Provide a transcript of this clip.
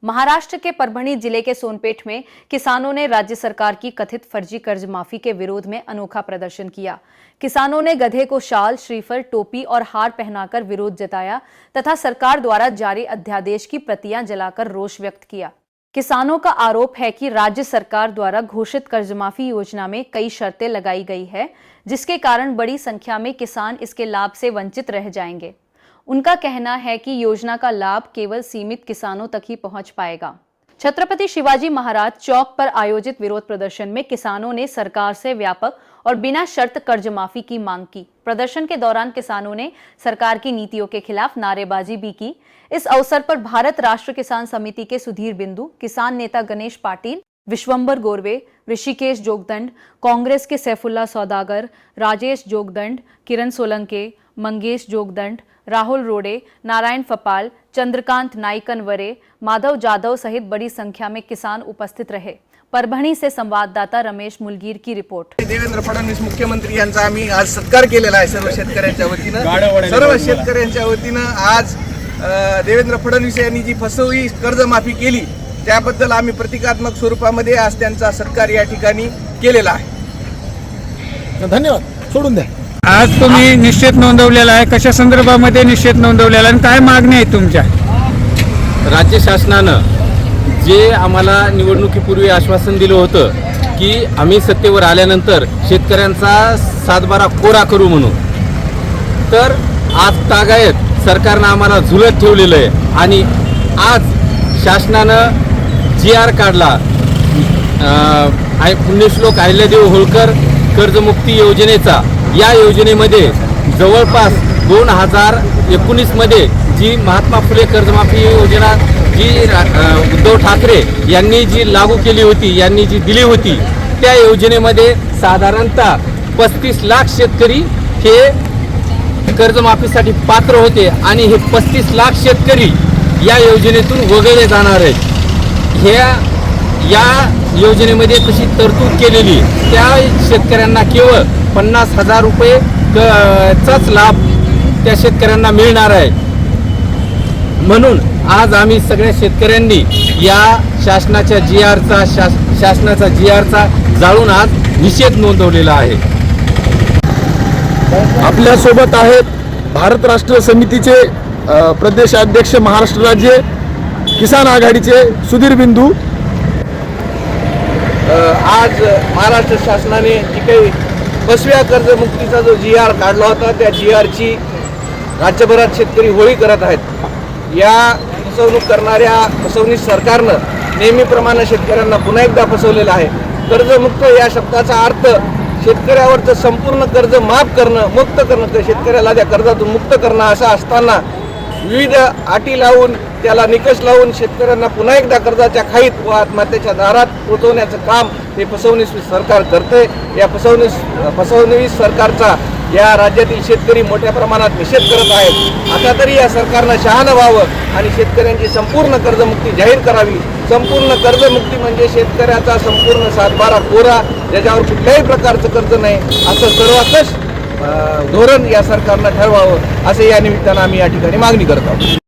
महाराष्ट्र के परभणी जिले के सोनपेट में किसानों ने राज्य सरकार की कथित फर्जी कर्ज माफी के विरोध में अनोखा प्रदर्शन किया। किसानों ने गधे को शाल, श्रीफल, टोपी और हार पहनाकर विरोध जताया तथा सरकार द्वारा जारी अध्यादेश की प्रतियां जलाकर रोष व्यक्त किया। किसानों का आरोप है कि राज्य सरकार द्वारा घोषित कर्जमाफी योजना में कई शर्तें लगाई गई है, जिसके कारण बड़ी संख्या में किसान इसके लाभ से वंचित रह जाएंगे। उनका कहना है कि योजना का लाभ केवल सीमित किसानों तक ही पहुंच पाएगा। छत्रपति शिवाजी महाराज चौक पर आयोजित विरोध प्रदर्शन में किसानों ने सरकार से व्यापक और बिना शर्त कर्ज माफी की मांग की। प्रदर्शन के दौरान किसानों ने सरकार की नीतियों के खिलाफ नारेबाजी भी की। इस अवसर पर भारत राष्ट्र किसान समिति के सुधीर बिंदु, किसान नेता गणेश पाटिल, विश्वंबर गोरवे, ऋषिकेश जोगदंड, कांग्रेस के सैफुल्ला सौदागर, राजेश जोगदंड, किरण सोलंके, मंगेश जोगदंड, राहुल रोडे, नारायण फपाल, चंद्रकांत नाइकनवरे, माधव जाधव सहित बड़ी संख्या में किसान उपस्थित रहे। परभणी से संवाददाता रमेश मुलगीर की रिपोर्ट। देवेंद्र फडणवीस मुख्यमंत्री यांचा आम्ही आज सत्कार केलेला आहे सर्व शेतकऱ्यांच्या वतीनं। आज देवेंद्र फडणवीस यांनी जी फसवी कर्जमाफी केली त्याबद्दल आम्ही प्रतिकात्मक स्वरूपामध्ये आज त्यांचा सत्कार या ठिकाणी केलेला आहे। धन्यवाद। सोडून द्या। आज तुम्ही निश्चित नोंदवलेला आहे, कशा संदर्भामध्ये निश्चित नोंदवलेला आणि काय मागणी आहे तुमच्या? राज्य शासनानं जे आम्हाला निवडणुकीपूर्वी आश्वासन दिलं होतं की आम्ही सत्तेवर आल्यानंतर शेतकऱ्यांचा सातबारा कोरा करू म्हणून, तर आज तागायत सरकारनं आम्हाला झुलत ठेवलेलं आहे आणि आज शासनानं GR काढला, पुण्यश्लोक अहिल्यादेवी होळकर कर्जमुक्ती योजनेचा। या योजनेमध्ये जवळपास 2019 मध्ये जी महात्मा फुले कर्जमाफी योजना जी उद्धव ठाकरे यांनी जी लागू केली होती, यांनी जी दिली होती, त्या योजनेमध्ये साधारणतः 35 लाख शेतकरी हे कर्जमाफीसाठी पात्र होते आणि हे 35 लाख शेतकरी या योजनेतून वगळले जाणार आहेत। या योजनेमध्ये तशी तरतूद केलेली त्या शेतकऱ्यांना केवळ 50,000 रुपयेचाच लाभ त्या शेतकऱ्यांना मिळणार आहे। म्हणून आज आम्ही सगळ्या शेतकऱ्यांनी या शासनाच्या GRचा जाळून आज निषेध नोंदवलेला आहे। आपल्या सोबत आहेत भारत राष्ट्र समितीचे प्रदेशाध्यक्ष, महाराष्ट्र राज्य किसान आघाडीचे सुधीर बिंदू। आज महाराष्ट्र शासनाने जी काही फसव्या कर्जमुक्तीचा जो GR काढला होता त्या GRची राज्यभरात शेतकरी होळी करत आहेत। या फसवणूक करणाऱ्या फसवणूक सरकारनं नेहमीप्रमाणे शेतकऱ्यांना पुन्हा एकदा फसवलेलं आहे। कर्जमुक्त या शब्दाचा अर्थ शेतकऱ्यावरचं संपूर्ण कर्ज माफ करणं, मुक्त करणं, शेतकऱ्याला त्या कर्जातून मुक्त करणं असा असताना विविध अटी लावून, त्याला निकष लावून शेतकऱ्यांना पुन्हा एकदा कर्जाच्या खाईत व आत्महत्येच्या दारात पोहोचवण्याचं काम हे फसवणूक सरकार करते। या फसवणूक सरकारचा या राज्यातील शेतकरी मोठ्या प्रमाणात निषेध करत आहेत। आता तरी या सरकारनं शहाणं व्हावं आणि शेतकऱ्यांची संपूर्ण कर्जमुक्ती जाहीर करावी। संपूर्ण कर्जमुक्ती म्हणजे शेतकऱ्याचा संपूर्ण सातबारा कोरा, ज्याच्यावर कुठल्याही प्रकारचं कर्ज नाही असं सर्वकष धोरण या सरकारनं ठरवावं, असे या निमित्तानं आम्ही या ठिकाणी मागणी करत आहोत।